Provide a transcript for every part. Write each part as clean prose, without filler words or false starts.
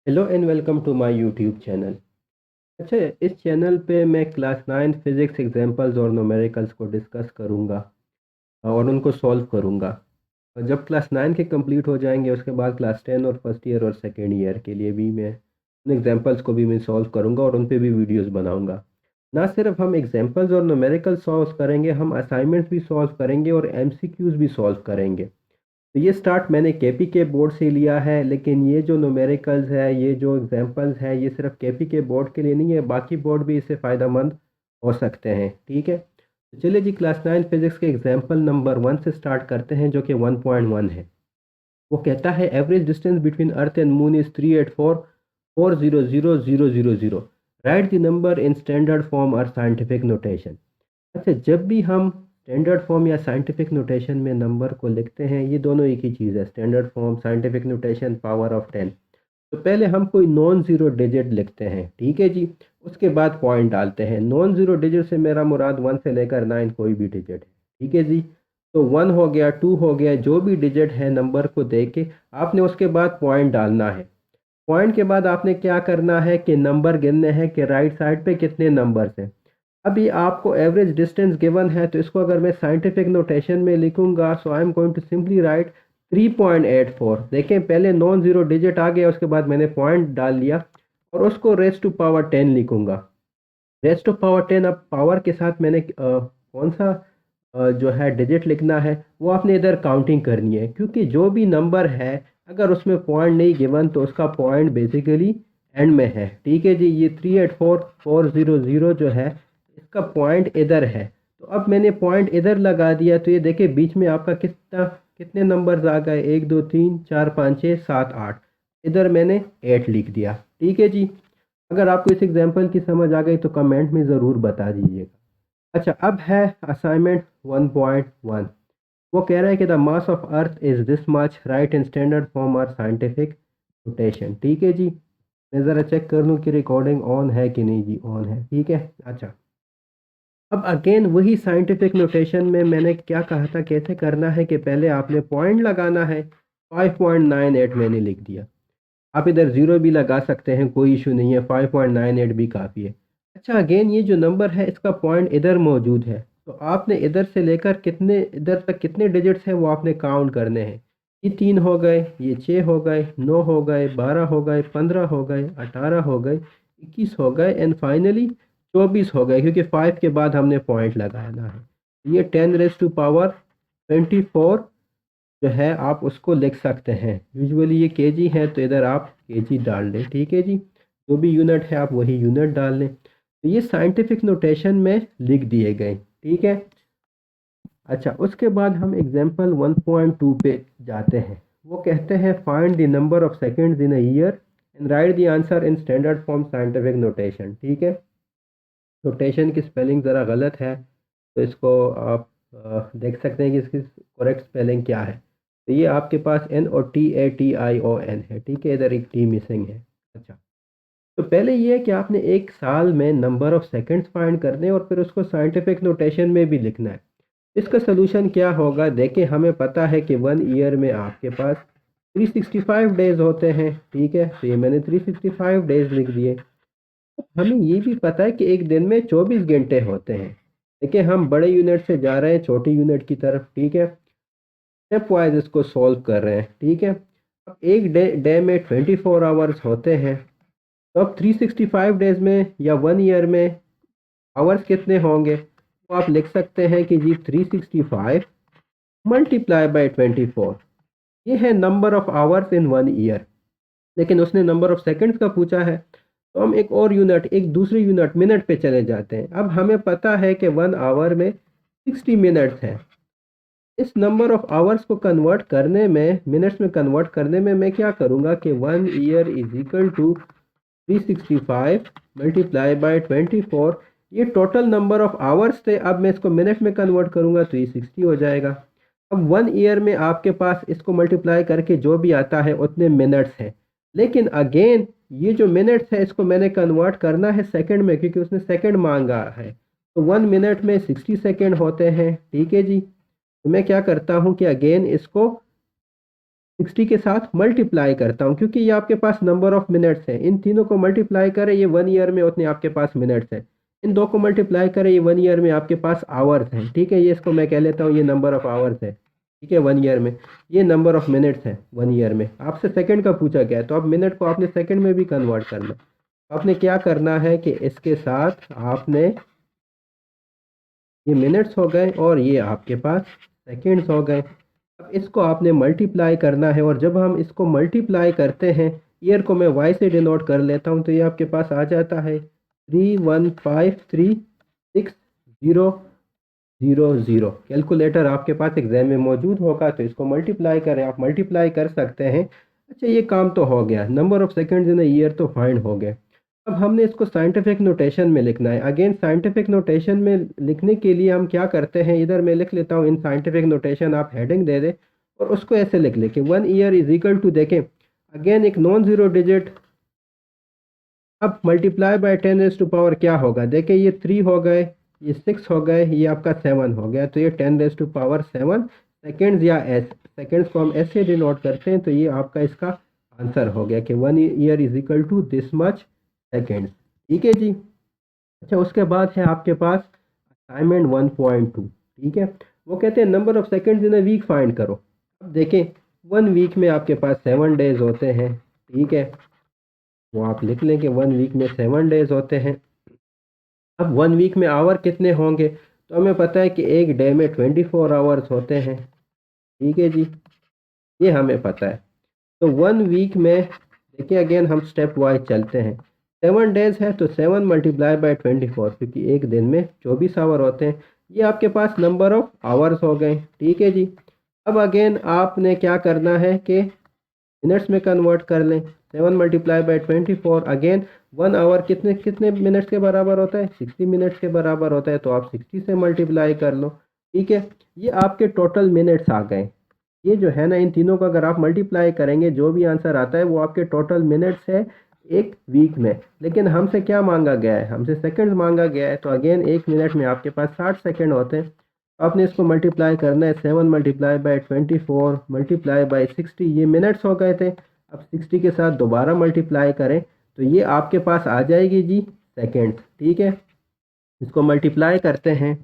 Hello and welcome to my YouTube channel. अच्छा, इस channel पे मैं क्लास 9 फिज़िक्स एग्जांपल्स और न्यूमेरिकल्स को डिस्कस करूँगा और उनको सॉल्व करूँगा। और जब क्लास 9 के कंप्लीट हो जाएंगे उसके बाद क्लास 10 और फर्स्ट ईयर और सेकेंड ईयर के लिए भी मैं उन एग्जांपल्स को भी मैं सॉल्व करूँगा और उन पे भी वीडियोस बनाऊँगा। ना सिर्फ हम एग्जांपल्स और न्यूमेरिकल सॉल्व करेंगे, हम असाइनमेंट्स भी सॉल्व करेंगे और एमसीक्यूज भी सॉल्व करेंगे। तो ये स्टार्ट मैंने केपी के बोर्ड से लिया है, लेकिन ये जो न्यूमेरिकल्स है, ये जो एग्जांपल्स है, ये सिर्फ केपी के बोर्ड के लिए नहीं है, बाकी बोर्ड भी इससे फ़ायदेमंद हो सकते हैं। ठीक है, तो चलिए जी, क्लास 9 फिजिक्स के एग्जांपल नंबर 1 से स्टार्ट करते हैं, जो कि 1.1 है। वो कहता है average distance between earth and moon is 384,400,000। Right the number in standard form और साइंटिफिक नोटेशन। अच्छा, जब भी हम स्टैंडर्ड फॉर्म या साइंटिफिक नोटेशन में नंबर को लिखते हैं, ये दोनों एक ही चीज़ है। Standard form, scientific notation, power of 10। तो पहले हम कोई नॉन ज़ीरो डिजिट लिखते हैं, ठीक है जी। उसके बाद पॉइंट डालते हैं। नॉन ज़ीरो डिजिट से मेरा मुराद 1 से लेकर 9 कोई भी डिजिट है, ठीक है जी। तो 1 हो गया, 2 हो गया, जो भी डिजिट है नंबर को दे के आपने उसके बाद पॉइंट डालना है। पॉइंट के बाद आपने क्या करना है कि नंबर गिनने हैं कि राइट साइड पे कितने नंबर्स हैं। अभी आपको एवरेज डिस्टेंस गिवन है, तो इसको अगर मैं साइंटिफिक नोटेशन में लिखूंगा, so I am going to simply write 3.84। देखें, पहले नॉन ज़ीरो डिजिट आ गया, उसके बाद मैंने पॉइंट डाल लिया और उसको रेस टू पावर 10 लिखूंगा। रेस टू पावर 10, अब पावर के साथ मैंने कौन सा जो है डिजिट लिखना है, वो आपने इधर काउंटिंग करनी है, क्योंकि जो भी नंबर है अगर उसमें पॉइंट नहीं गिवन तो उसका पॉइंट बेसिकली एंड में है। ठीक है जी, ये 384,400 जो है, इसका पॉइंट इधर है। तो अब मैंने पॉइंट इधर लगा दिया, तो ये देखिए बीच में आपका कितने नंबर्स आ गए, 1 2 3 4 5 6 7 8। इधर मैंने 8 लिख दिया। ठीक है जी। अगर आपको इस एग्जांपल की समझ आ गई तो कमेंट में ज़रूर बता दीजिएगा। अच्छा, अब है असाइनमेंट 1.1। वो कह रहा है कि the mass of earth is this much, right in standard form और साइंटिफिक नोटेशन। ठीक है जी। मैं ज़रा चेक कर लूँ कि रिकॉर्डिंग ऑन है कि नहीं जी। ऑन है, ठीक है। अच्छा, अब अगेन वही साइंटिफिक नोटेशन में मैंने क्या कहा था कैसे करना है, कि पहले आपने पॉइंट लगाना है। 5.98 मैंने लिख दिया। आप इधर ज़ीरो भी लगा सकते हैं, कोई इशू नहीं है, 5.98 भी काफ़ी है। अच्छा, अगेन ये जो नंबर है इसका पॉइंट इधर मौजूद है, तो आपने इधर से लेकर कितने इधर तक कितने डिजिट्स हैं वो आपने काउंट करने हैं। ये 3 हो गए, ये 6 हो गए, 9 हो गए, 12 हो गए, 15 हो गए, 18 हो गए, 21 हो गए एंड फाइनली 24 हो गए, क्योंकि 5 के बाद हमने पॉइंट लगाना है। ये 10 रेज़ टू पावर 24 जो है आप उसको लिख सकते हैं। यूजुअली ये केजी है, तो इधर आप केजी डाल दें। ठीक है जी, जो भी यूनिट है आप वही यूनिट डाल लें। तो ये साइंटिफिक नोटेशन में लिख दिए गए, ठीक है। अच्छा, उसके बाद हम एग्जांपल 1.2 पे जाते हैं। वो कहते हैं find the number of seconds in a year and right the answer in standard form scientific notation. ठीक है, नोटेशन की स्पेलिंग ज़रा गलत है, तो इसको आप देख सकते हैं कि इसकी करेक्ट स्पेलिंग क्या है। तो ये आपके पास NOTATION है, ठीक है, इधर एक टी मिसिंग है। अच्छा, तो पहले ये है कि आपने एक साल में नंबर ऑफ सेकंड्स फाइंड करने हैं और फिर उसको साइंटिफिक नोटेशन में भी लिखना है। इसका सोल्यूशन क्या होगा, देखें, हमें पता है कि 1 ईयर में आपके पास 365 डेज होते हैं। ठीक है, तो ये मैंने 365 डेज लिख दिए। हमें ये भी पता है कि एक दिन में 24 घंटे होते हैं। देखिए, हम बड़े यूनिट से जा रहे हैं छोटी यूनिट की तरफ। ठीक है, स्टेप वाइज इसको सॉल्व कर रहे हैं। ठीक है, अब एक डे में 24 आवर्स होते हैं, तो अब 365 डेज में या 1 ईयर में आवर्स कितने होंगे, तो आप लिख सकते हैं कि जी 365 मल्टीप्लाई बाय 24, ये है number of hours in 1 year. लेकिन उसने नंबर ऑफ सेकंड्स का पूछा है, तो हम एक और यूनिट, एक दूसरी यूनिट मिनट पे चले जाते हैं। अब हमें पता है कि 1 आवर में 60 मिनट्स है। इस नंबर ऑफ आवर्स को कन्वर्ट करने में, मिनट्स में कन्वर्ट करने में, मैं क्या करूँगा कि 1 year is equal to 365 multiply by 24। ये टोटल नंबर ऑफ आवर्स थे, अब मैं इसको मिनट में कन्वर्ट करूँगा तो ये 60 हो जाएगा। अब 1 ईयर में आपके पास इसको मल्टीप्लाई करके जो भी आता है उतने मिनट्स हैं। लेकिन अगेन ये जो मिनट्स है इसको मैंने कन्वर्ट करना है सेकंड में, क्योंकि उसने सेकंड मांगा है। तो 1 मिनट में 60 सेकंड होते हैं। ठीक है जी, तो मैं क्या करता हूँ कि अगेन इसको 60 के साथ मल्टीप्लाई करता हूँ, क्योंकि ये आपके पास नंबर ऑफ मिनट्स है। इन तीनों को मल्टीप्लाई करें, ये 1 ईयर में उतने आपके पास मिनट्स है। इन दो को मल्टीप्लाई करें, ये 1 ईयर में आपके पास आवर्स हैं। ठीक है, ये इसको मैं कह लेता हूँ ये नंबर ऑफ आवर्स है। ठीक है, 1 ईयर में। ये नंबर ऑफ मिनट्स है 1 ईयर में। आपसे सेकंड का पूछा गया है, तो अब मिनट को आपने सेकंड में भी कन्वर्ट करना है। आपने क्या करना है कि इसके साथ आपने, ये मिनट्स हो गए और ये आपके पास सेकंड्स हो गए। अब इसको आपने मल्टीप्लाई करना है, और जब हम इसको मल्टीप्लाई करते हैं, ईयर को मैं वाई से डिनोट कर लेता हूँ, तो ये आपके पास आ जाता है 31536000। कैलकुलेटर आपके पास एग्जाम में मौजूद होगा, तो इसको मल्टीप्लाई करें, आप मल्टीप्लाई कर सकते हैं। अच्छा, ये काम तो हो गया, number of seconds in a year तो फाइंड हो गए। अब हमने इसको साइंटिफिक नोटेशन में लिखना है। अगेन साइंटिफिक नोटेशन में लिखने के लिए हम क्या करते हैं, इधर मैं लिख लेता हूँ इन साइंटिफिक नोटेशन, आप हेडिंग दे दें और उसको ऐसे लिख लें कि 1 ईयर इज इक्वल टू, देखें अगेन एक नॉन ज़ीरो डिजिट, अब multiply by 10 raise to power क्या होगा, देखें ये 3 हो गए, ये 6 हो गए, ये आपका 7 हो गया, तो ये 10 रेज़ टू पावर 7 सेकेंड्स, या सेकेंड्स को हम ऐसे डिनोट करते हैं, तो ये आपका इसका आंसर हो गया कि 1 year is equal to this much seconds. ठीक है जी। अच्छा, उसके बाद है आपके पास असाइनमेंट 1.2। ठीक है, वो कहते हैं number of seconds in a week find करो। अब देखें 1 वीक में आपके पास 7 डेज होते हैं। ठीक है, वो आप लिख लें कि 1 वीक में 7 डेज होते हैं। अब 1 वीक में आवर कितने होंगे, तो हमें पता है कि एक डे में 24 आवर्स होते हैं। ठीक है जी, ये हमें पता है। तो 1 वीक में देखिए, अगेन हम स्टेप वाइज चलते हैं। 7 डेज है तो 7 मल्टीप्लाई बाय 24, क्योंकि एक दिन में 24 आवर होते हैं। ये आपके पास नंबर ऑफ आवर्स हो गए। ठीक है जी। अब अगेन आपने क्या करना है कि मिनट्स में कन्वर्ट कर लें। 7 मल्टीप्लाई बाय 24, अगेन 1 आवर कितने कितने मिनट्स के बराबर होता है, 60 मिनट्स के बराबर होता है, तो आप 60 से मल्टीप्लाई कर लो। ठीक है, ये आपके टोटल मिनट्स आ गए। ये जो है ना, इन तीनों को अगर आप मल्टीप्लाई करेंगे, जो भी आंसर आता है वो आपके टोटल मिनट्स है एक वीक में। लेकिन हमसे क्या मांगा गया है, हमसे सेकंड्स मांगा गया है, तो अगेन एक मिनट में आपके पास 60 सेकंड होते हैं। तो आपने इसको मल्टीप्लाई करना है, 7 मल्टीप्लाई बाय 24 मल्टीप्लाई बाय 60, ये मिनट्स हो गए थे। अब 60 के साथ दोबारा मल्टीप्लाई करें, तो ये आपके पास आ जाएगी जी सेकेंड्स। ठीक है, इसको मल्टीप्लाई करते हैं,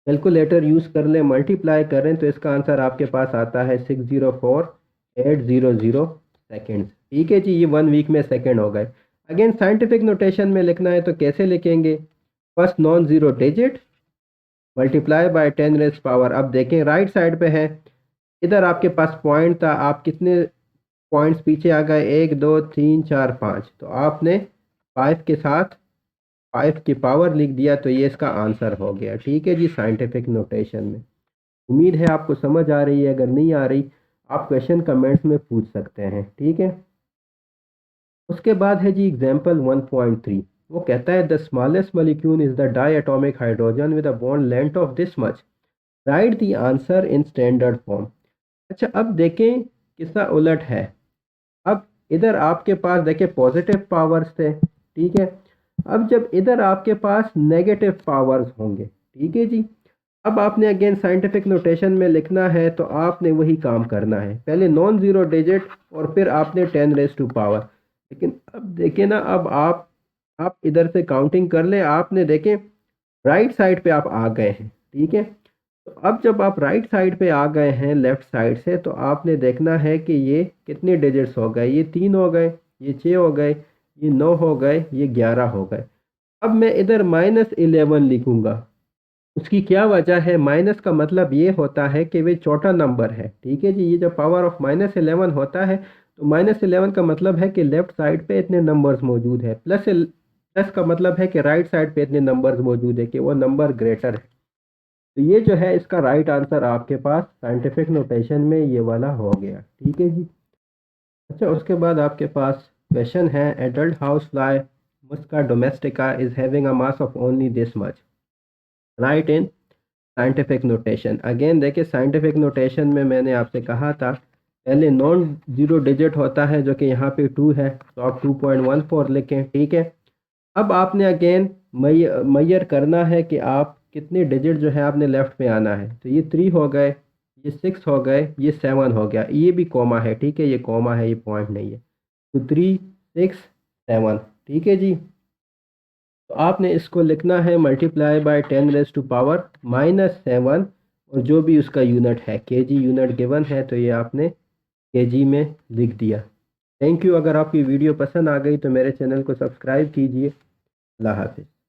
कैलकुलेटर यूज़ कर लें, मल्टीप्लाई करें, तो इसका आंसर आपके पास आता है 604800 सेकेंड्स। ठीक है जी, ये 1 वीक में सेकेंड हो गए। अगेन साइंटिफिक नोटेशन में लिखना है, तो कैसे लिखेंगे, first non zero digit multiply by 10 rays power. अब देखें राइट साइड पे है, इधर आपके पास पॉइंट था, आप कितने पॉइंट्स पीछे आ गए, 1 2 3 4 5, तो आपने 5 के साथ 5 की पावर लिख दिया, तो ये इसका आंसर हो गया। ठीक है जी, साइंटिफिक नोटेशन में। उम्मीद है आपको समझ आ रही है, अगर नहीं आ रही आप क्वेश्चन कमेंट्स में पूछ सकते हैं। ठीक है, उसके बाद है जी एग्जाम्पल 1.3। वो कहता है the smallest molecule is the diatomic hydrogen with a bond length of this much, right the answer in standard form. अच्छा, अब देखें किस्सा उलट है। अब इधर आपके पास देखें पॉजिटिव पावर्स थे। ठीक है, अब जब इधर आपके पास नेगेटिव पावर्स होंगे। ठीक है जी, अब आपने अगेन साइंटिफिक नोटेशन में लिखना है, तो आपने वही काम करना है, पहले नॉन ज़ीरो डिजिट और फिर आपने 10 रेज़ टू पावर। लेकिन अब देखें ना, अब आप इधर से काउंटिंग कर ले, आपने देखें राइट साइड पे आप आ गए हैं। ठीक है, तो अब जब आप राइट साइड पे आ गए हैं लेफ़्ट साइड से, तो आपने देखना है कि ये कितने डिजिट्स हो गए, ये 3 हो गए, ये 6 हो गए, ये 9 हो गए, ये 11 हो गए। अब मैं इधर -11 लिखूंगा। उसकी क्या वजह है, माइनस का मतलब ये होता है कि वे छोटा नंबर है। ठीक है जी, ये जब पावर ऑफ -11 होता है, तो -11 का मतलब है कि लेफ्ट साइड पे इतने नंबर्स मौजूद है, प्लस का मतलब है कि राइट साइड पे इतने नंबर्स मौजूद है, कि वो नंबर ग्रेटर है। तो ये जो है इसका राइट आंसर आपके पास साइंटिफिक नोटेशन में ये वाला हो गया। ठीक है जी। अच्छा, उसके बाद आपके पास क्वेश्चन है adult house fly Muska domestica is having a mass of only this much, right in scientific notation. Again देखिए साइंटिफिक नोटेशन में मैंने आपसे कहा था पहले नॉन ज़ीरो डिजिट होता है, जो कि यहाँ पे 2 है, तो आप 2.14 लिखें। ठीक है, अब आपने अगेन मैयर करना है कि आप कितने डिजिट जो है आपने लेफ़्ट पे आना है, तो ये 3 हो गए, ये 6 हो गए, ये 7 हो गया, ये भी कॉमा है, ठीक है, ये कॉमा है, ये पॉइंट नहीं है। तो 3 6 7, ठीक है जी। तो आपने इसको लिखना है मल्टीप्लाई बाय 10⁻⁻7, और जो भी उसका यूनिट है, केजी यूनिट गिवन है, तो ये आपने केजी में लिख दिया। Thank you. अगर आपकी वीडियो पसंद आ गई तो मेरे चैनल को सब्सक्राइब कीजिए। अल्लाह हाफिज़।